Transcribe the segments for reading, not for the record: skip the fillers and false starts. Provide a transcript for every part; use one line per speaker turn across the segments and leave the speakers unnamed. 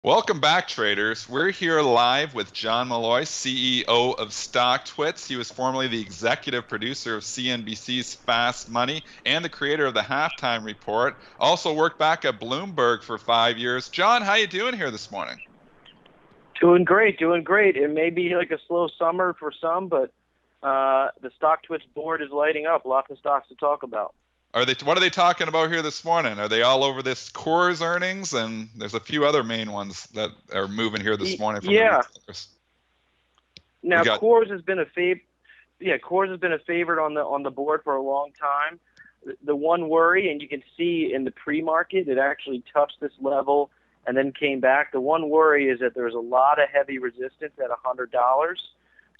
Welcome back, traders. We're here live with John Melloy, CEO of StockTwits. He was formerly the executive producer of CNBC's Fast Money and the creator of the Halftime Report. Also worked back at Bloomberg for 5 years. John, how you doing here this morning?
Doing great, doing great. It may be like a slow summer for some, but the StockTwits board is lighting up. Lots of stocks to talk about.
What are they talking about here this morning? Are they all over this Coors earnings? And there's a few other main ones that are moving here this morning from the retailers.
Now Coors has been a Coors has been a favorite on the board for a long time. The one worry, and you can see in the pre-market, it actually touched this level and then came back. The one worry is that there's a lot of heavy resistance at $100.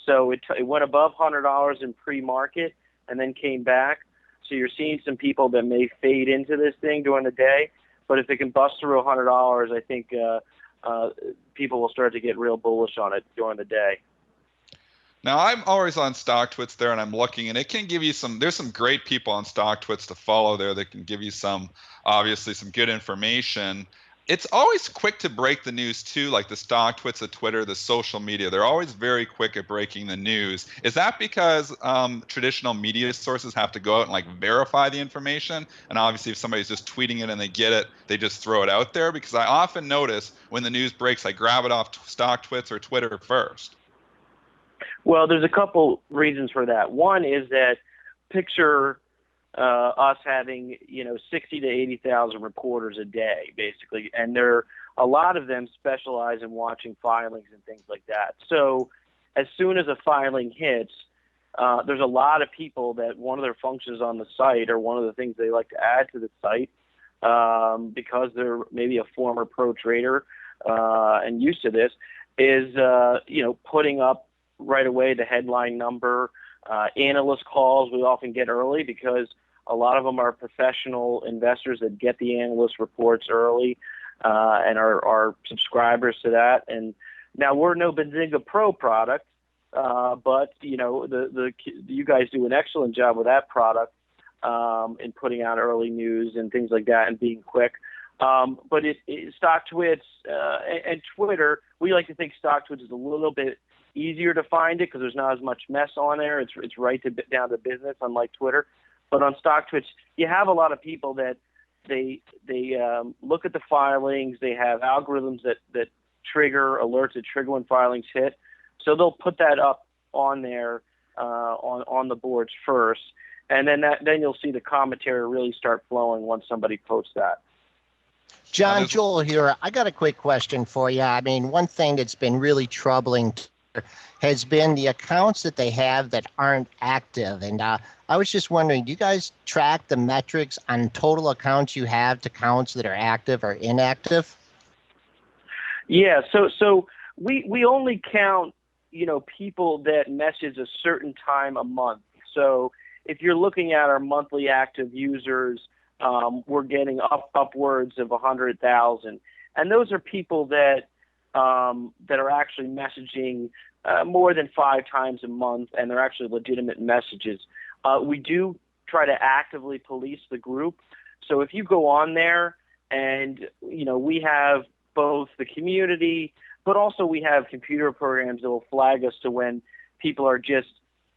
So it went above $100 in pre-market and then came back. So you're seeing some people that may fade into this thing during the day, but if it can bust through $100, I think people will start to get real bullish on it during the day.
Now, I'm always on StockTwits there, and I'm looking, and it can give you there's some great people on StockTwits to follow there that can give you obviously some good information. It's always quick to break the news too, like the StockTwits of Twitter, the social media. They're always very quick at breaking the news. Is that because traditional media sources have to go out and verify the information? And obviously, if somebody's just tweeting it and they get it, they just throw it out there? Because I often notice when the news breaks, I grab it off StockTwits or Twitter first.
Well, there's a couple reasons for that. One is that picture us having 60 to 80,000 reporters a day, basically, and a lot of them specialize in watching filings and things like that. So as soon as a filing hits, there's a lot of people that one of their functions on the site, or one of the things they like to add to the site, because they're maybe a former pro trader and used to this, is putting up right away the headline number. Analyst calls we often get early because a lot of them are professional investors that get the analyst reports early and are subscribers to that. And now we're no Benzinga Pro product, but you guys do an excellent job with that product in putting out early news and things like that and being quick. But StockTwits and Twitter, we like to think StockTwits is a little bit easier to find it because there's not as much mess on there. It's right down to business, unlike Twitter. But on StockTwits, you have a lot of people that they look at the filings. They have algorithms that trigger alerts that trigger when filings hit. So they'll put that up on there on the boards first, and then you'll see the commentary really start flowing once somebody posts that.
John, Joel here. I got a quick question for you. I mean, one thing that's been really troubling has been the accounts that they have that aren't active. And I was just wondering, do you guys track the metrics on total accounts you have to accounts that are active or inactive?
Yeah, so we only count, people that message a certain time a month. So if you're looking at our monthly active users, we're getting upwards of 100,000. And those are people that are actually messaging more than 5 times a month, and they're actually legitimate messages. We do try to actively police the group. So if you go on there and, we have both the community, but also we have computer programs that will flag us to when people are just,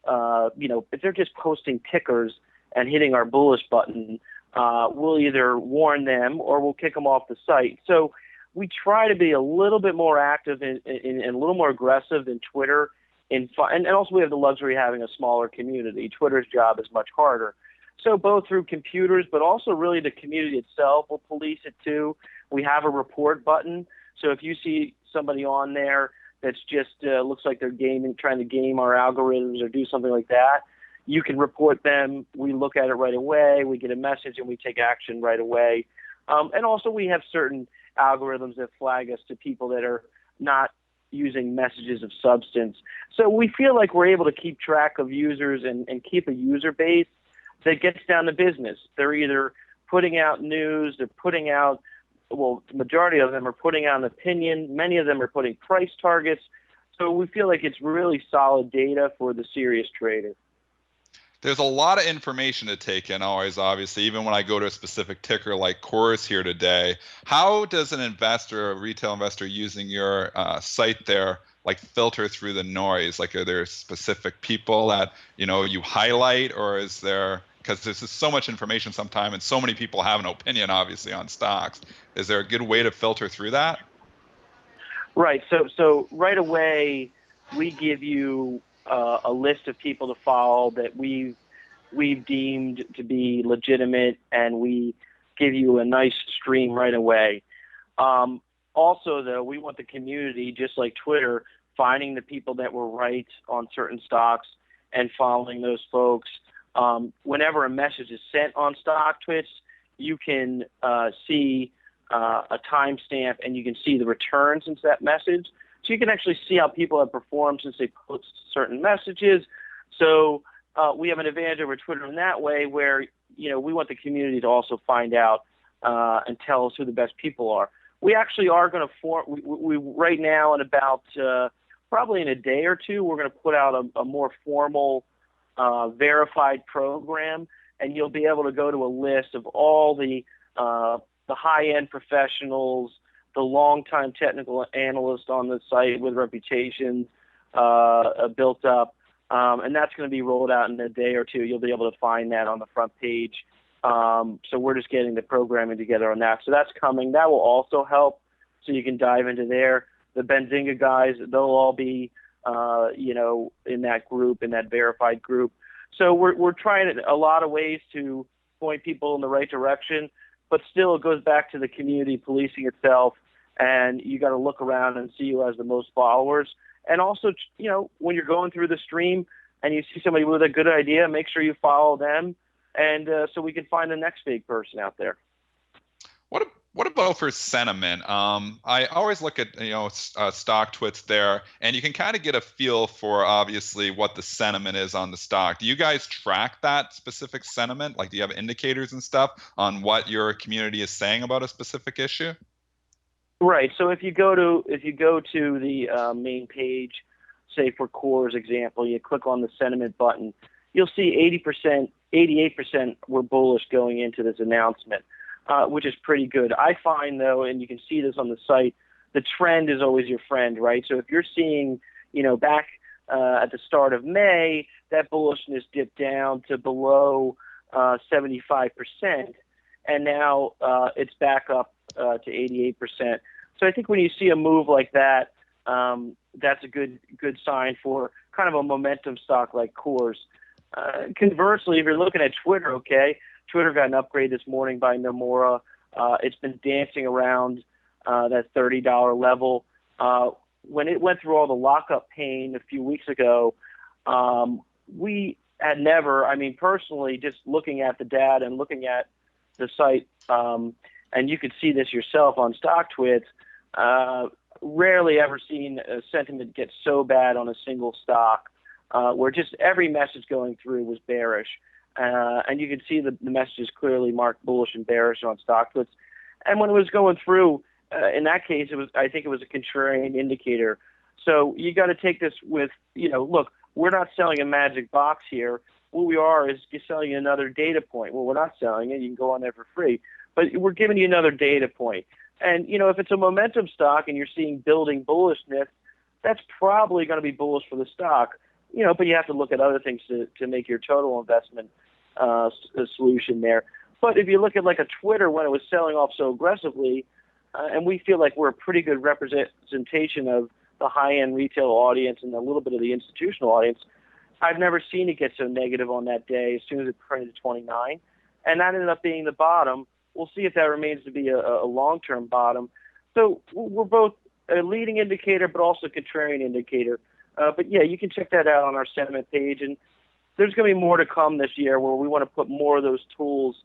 if they're just posting tickers and hitting our bullish button, we'll either warn them or we'll kick them off the site. So we try to be a little bit more active and a little more aggressive than Twitter. And also we have the luxury of having a smaller community. Twitter's job is much harder. So both through computers, but also really the community itself will police it too. We have a report button. So if you see somebody on there that's just looks like they're trying to game our algorithms or do something like that, you can report them. We look at it right away. We get a message and we take action right away. And also we have certain algorithms that flag us to people that are not using messages of substance. So we feel like we're able to keep track of users and keep a user base that gets down to business. They're either putting out news, they're putting out, the majority of them are putting out an opinion. Many of them are putting price targets. So we feel like it's really solid data for the serious trader.
There's a lot of information to take in always, obviously, even when I go to a specific ticker like Coors here today. How does an investor, a retail investor using your site there, like filter through the noise? Like, are there specific people that, you highlight, or is there, because there's just so much information sometimes and so many people have an opinion, obviously, on stocks. Is there a good way to filter through that?
Right. So right away, we give you a list of people to follow that we've deemed to be legitimate, and we give you a nice stream right away. Also, though, we want the community, just like Twitter, finding the people that were right on certain stocks and following those folks. Whenever a message is sent on StockTwits, you can see a timestamp, and you can see the return since that message. So you can actually see how people have performed since they post certain messages. So we have an advantage over Twitter in that way, where we want the community to also find out and tell us who the best people are. We actually are going to form. We right now, in about probably in a day or two, we're going to put out a more formal verified program, and you'll be able to go to a list of all the high-end professionals, the long-time technical analysts on the site with reputations built up, and that's going to be rolled out in a day or two. You'll be able to find that on the front page. So we're just getting the programming together on that. So that's coming. That will also help, so you can dive into there. The Benzinga guys, they'll all be, in that group, in that verified group. So we're trying a lot of ways to point people in the right direction, but still it goes back to the community policing itself, and you got to look around and see who has the most followers. And also, when you're going through the stream and you see somebody with a good idea, make sure you follow them, and so we can find the next big person out there.
What about for sentiment? I always look at StockTwits there, and you can kind of get a feel for obviously what the sentiment is on the stock. Do you guys track that specific sentiment? Like, do you have indicators and stuff on what your community is saying about a specific issue?
Right. So if you go to the main page, say for Core's example, you click on the sentiment button, you'll see 88% were bullish going into this announcement. Which is pretty good. I find, though, and you can see this on the site, the trend is always your friend, right? So if you're seeing, back at the start of May, that bullishness dipped down to below 75%, and now it's back up to 88%. So I think when you see a move like that, that's a good sign for kind of a momentum stock like Coors. Conversely, if you're looking at Twitter, okay, Twitter got an upgrade this morning by Nomura. It's been dancing around that $30 level. When it went through all the lockup pain a few weeks ago, we had never, personally, just looking at the data and looking at the site, and you could see this yourself on StockTwits, rarely ever seen a sentiment get so bad on a single stock, where just every message going through was bearish. And you can see the messages clearly marked bullish and bearish on StockTwits. And when it was going through, in that case, I think it was a contrarian indicator. So you got to take this with, look, we're not selling a magic box here. What we are is just selling you another data point. Well, we're not selling it. You can go on there for free. But we're giving you another data point. And, if it's a momentum stock and you're seeing building bullishness, that's probably going to be bullish for the stock. But you have to look at other things to make your total investment solution there. But if you look at like a Twitter when it was selling off so aggressively, and we feel like we're a pretty good representation of the high-end retail audience and a little bit of the institutional audience, I've never seen it get so negative on that day as soon as it printed to 29. And that ended up being the bottom. We'll see if that remains to be a long-term bottom. So we're both a leading indicator but also a contrarian indicator. But yeah, you can check that out on our sentiment page, and there's going to be more to come this year where we want to put more of those tools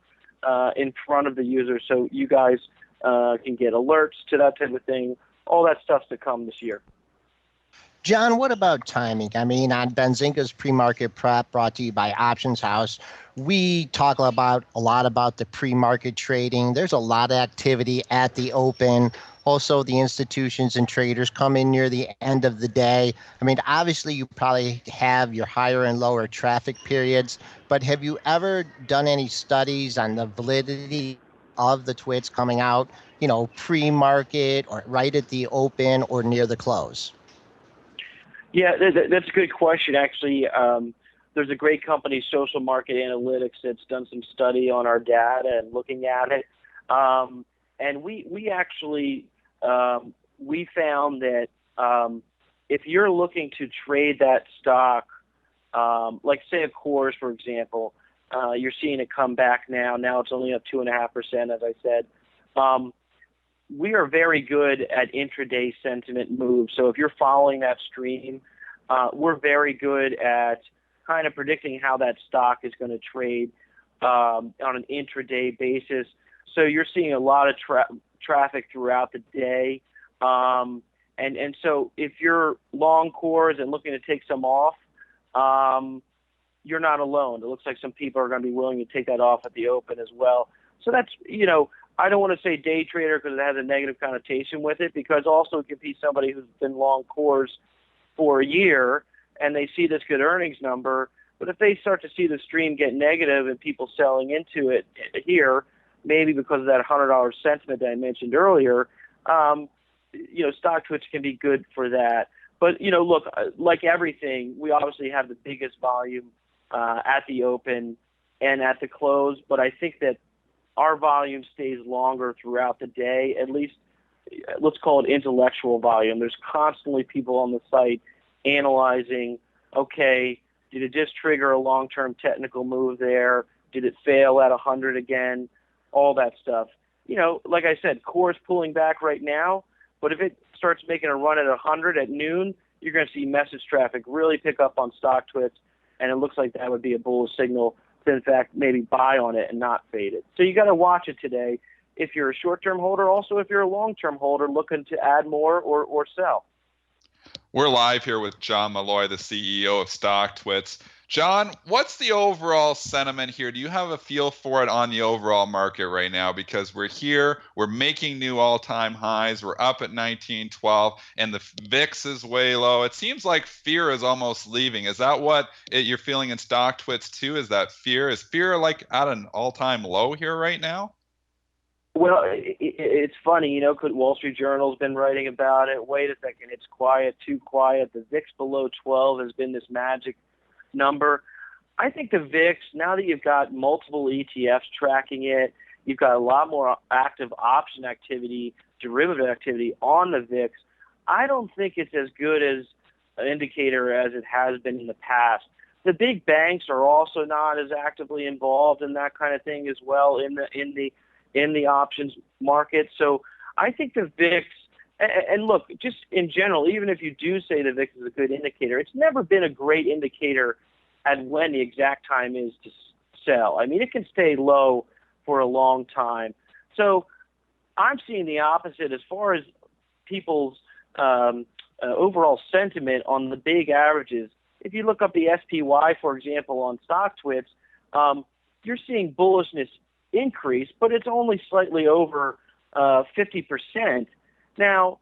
in front of the user, so you guys can get alerts to that type of thing. All that stuff's to come this year.
John, what about timing? I mean, on Benzinga's pre-market prep brought to you by Options House, we talk about a lot about the pre-market trading. There's a lot of activity at the open. Also, the institutions and traders come in near the end of the day. I mean, obviously, you probably have your higher and lower traffic periods, but have you ever done any studies on the validity of the twits coming out, pre-market or right at the open or near the close?
Yeah, that's a good question. Actually, there's a great company, Social Market Analytics, that's done some study on our data and looking at it. And we actually we found that if you're looking to trade that stock, like say a Coors, for example, you're seeing it come back now. Now it's only up 2.5%, as I said. We are very good at intraday sentiment moves. So if you're following that stream, we're very good at kind of predicting how that stock is going to trade on an intraday basis. So you're seeing a lot of traffic throughout the day. And so if you're long Coors and looking to take some off, you're not alone. It looks like some people are going to be willing to take that off at the open as well. So that's, I don't want to say day trader because it has a negative connotation with it, because also it could be somebody who's been long Coors for a year and they see this good earnings number. But if they start to see the stream get negative and people selling into it here, maybe because of that $100 sentiment that I mentioned earlier, StockTwits can be good for that. But, look, like everything, we obviously have the biggest volume at the open and at the close. But I think that our volume stays longer throughout the day, at least let's call it intellectual volume. There's constantly people on the site analyzing, okay, did it just trigger a long-term technical move there? Did it fail at 100 again? All that stuff. Like I said, Core's pulling back right now, but if it starts making a run at 100 at noon, you're going to see message traffic really pick up on StockTwits, and it looks like that would be a bullish signal to, in fact, maybe buy on it and not fade it. So you got to watch it today if you're a short-term holder. Also, if you're a long-term holder looking to add more or sell.
We're live here with John Melloy, the CEO of StockTwits. John, what's the overall sentiment here? Do you have a feel for it on the overall market right now? Because we're here, we're making new all-time highs, we're up at 1912, and the VIX is way low. It seems like fear is almost leaving. Is that what you're feeling in StockTwits too? Is that fear? Is fear like at an all-time low here right now?
Well, it's funny, Wall Street Journal's been writing about it. Wait a second, it's quiet, too quiet. The VIX below 12 has been this magic number. I think the VIX, now that you've got multiple ETFs tracking it, you've got a lot more active option activity, derivative activity on the VIX. I don't think it's as good as an indicator as it has been in the past. The big banks are also not as actively involved in that kind of thing as well in the options market. So I think the VIX, and look, just in general, even if you do say the VIX is a good indicator, it's never been a great indicator at when the exact time is to sell. I mean, it can stay low for a long time. So I'm seeing the opposite as far as people's overall sentiment on the big averages. If you look up the SPY, for example, on StockTwits, you're seeing bullishness increase, but it's only slightly over 50%. Now,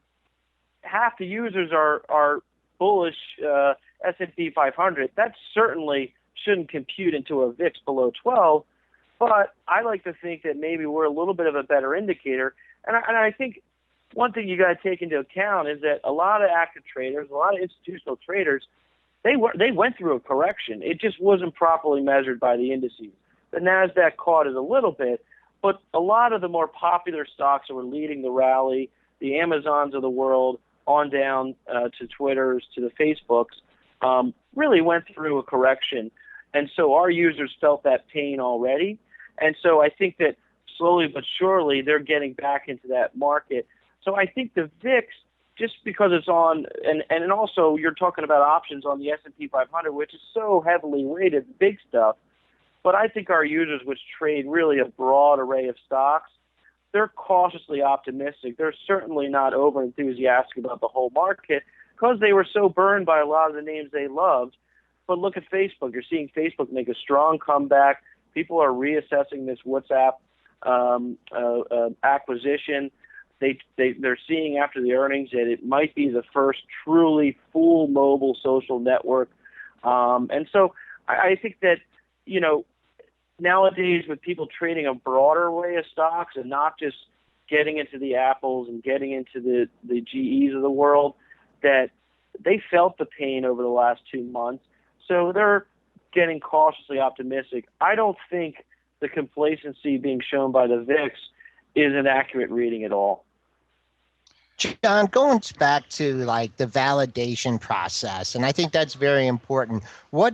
half the users are bullish S&P 500. That certainly shouldn't compute into a VIX below 12, but I like to think that maybe we're a little bit of a better indicator. And I think one thing you got to take into account is that a lot of active traders, a lot of institutional traders, they went through a correction. It just wasn't properly measured by the indices. The NASDAQ caught it a little bit, but a lot of the more popular stocks that were leading the rally, the Amazons of the world, on down to Twitters, to the Facebooks, really went through a correction. And so our users felt that pain already. And so I think that slowly but surely they're getting back into that market. So I think the VIX, just because it's on, and also you're talking about options on the S&P 500, which is so heavily weighted, big stuff. But I think our users, which trade really a broad array of stocks, they're cautiously optimistic. They're certainly not over enthusiastic about the whole market because they were so burned by a lot of the names they loved. But look at Facebook. You're seeing Facebook make a strong comeback. People are reassessing this WhatsApp acquisition. They're seeing after the earnings that it might be the first truly full mobile social network. And so I think that, nowadays with people trading a broader way of stocks and not just getting into the Apples and getting into the GEs of the world, that they felt the pain over the last 2 months. So they're getting cautiously optimistic. I don't think the complacency being shown by the VIX is an accurate reading at all.
John, going back to like the validation process, and I think that's very important. What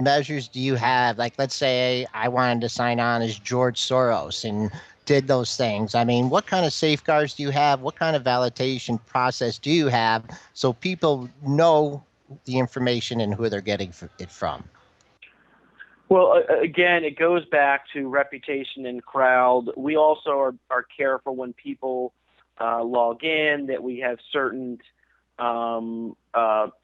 measures do you have? Like, let's say I wanted to sign on as George Soros and did those things. I mean, what kind of safeguards do you have? What kind of validation process do you have so people know the information and who they're getting it from?
Well, again, it goes back to reputation and crowd. We also are careful when people log in, that we have certain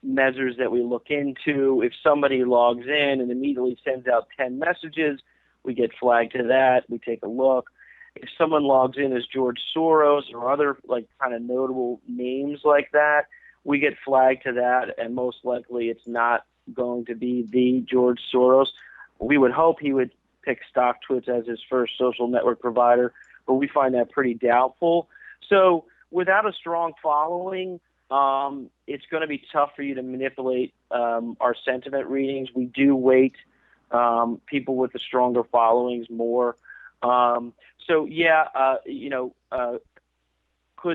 measures that we look into. If somebody logs in and immediately sends out 10 messages, we get flagged to that. We take a look. If someone logs in as George Soros or other like kind of notable names like that, we get flagged to that, and most likely it's not going to be the George Soros. We would hope he would pick StockTwits as his first social network provider, but we find that pretty doubtful. So without a strong following, it's going to be tough for you to manipulate our sentiment readings. We do weight people with the stronger followings more. Could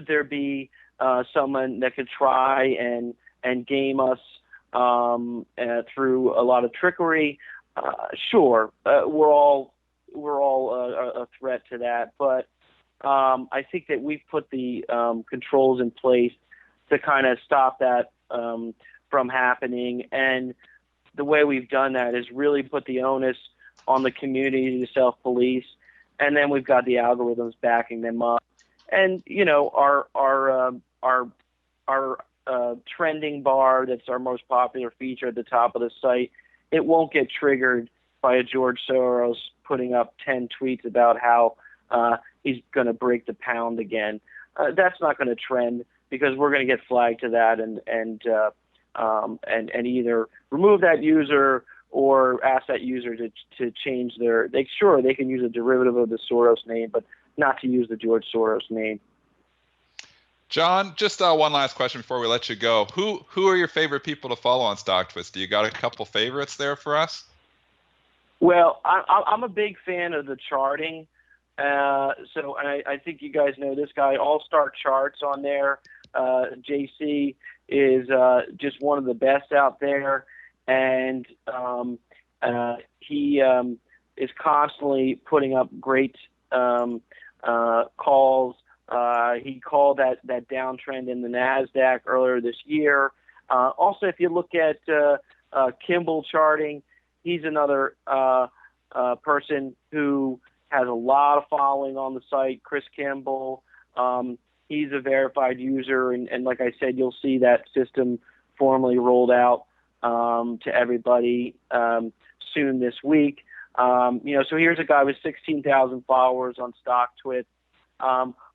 there be someone that could try and game us through a lot of trickery? Sure, we're all a threat to that, but I think that we've put the controls in place to kind of stop that from happening. And the way we've done that is really put the onus on the community to self-police, and then we've got the algorithms backing them up. And our trending bar, that's our most popular feature at the top of the site, it won't get triggered by a George Soros putting up 10 tweets about how he's going to break the pound again. That's not going to trend, because we're going to get flagged to that and either remove that user or ask that user to change their. They can use a derivative of the Soros name, but not to use the George Soros name.
John, just one last question before we let you go. Who are your favorite people to follow on StockTwits? Do you got a couple favorites there for us?
Well, I'm a big fan of the charting. And I think you guys know this guy, All-Star Charts on there. JC is just one of the best out there, and he is constantly putting up great calls. He called that downtrend in the NASDAQ earlier this year. Also, if you look at Kimball charting, he's another person who has a lot of following on the site. Chris Kimball, he's a verified user, and like I said, you'll see that system formally rolled out to everybody soon this week. So here's a guy with 16,000 followers on StockTwits,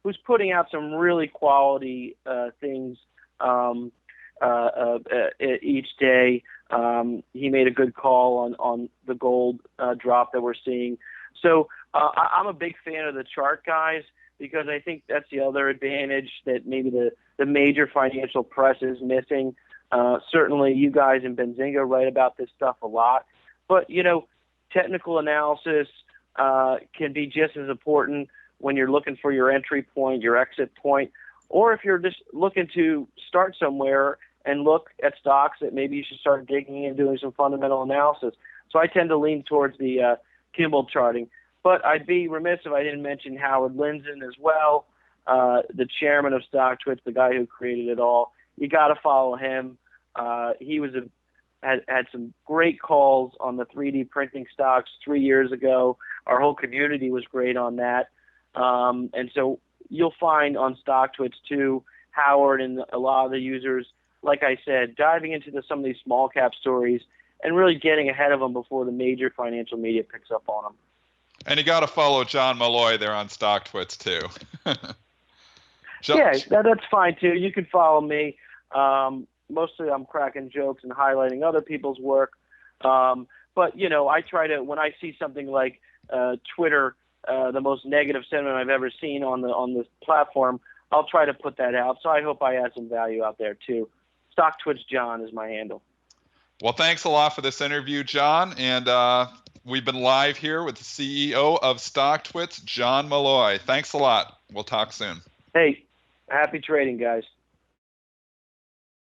who's putting out some really quality things each day. He made a good call on the gold drop that we're seeing. So I'm a big fan of the chart guys, because I think that's the other advantage that maybe the major financial press is missing. Certainly you guys in Benzinga write about this stuff a lot, but technical analysis can be just as important when you're looking for your entry point, your exit point, or if you're just looking to start somewhere and look at stocks that maybe you should start digging in and doing some fundamental analysis. So I tend to lean towards the Kimball charting. But I'd be remiss if I didn't mention Howard Lindzen as well, the chairman of StockTwits, the guy who created it all. You got to follow him. He was had some great calls on the 3D printing stocks 3 years ago. Our whole community was great on that. And so you'll find on StockTwits too, Howard and a lot of the users like I said, diving into some of these small cap stories and really getting ahead of them before the major financial media picks up on them.
And you got to follow John Melloy there on StockTwits too.
Yeah, that's fine too. You can follow me. Mostly I'm cracking jokes and highlighting other people's work. But, I try to, when I see something like Twitter, the most negative sentiment I've ever seen on this platform, I'll try to put that out. So I hope I add some value out there too. StockTwits John is my handle.
Well, thanks a lot for this interview, John. And we've been live here with the CEO of StockTwits, John Melloy. Thanks a lot. We'll talk soon.
Hey, happy trading, guys.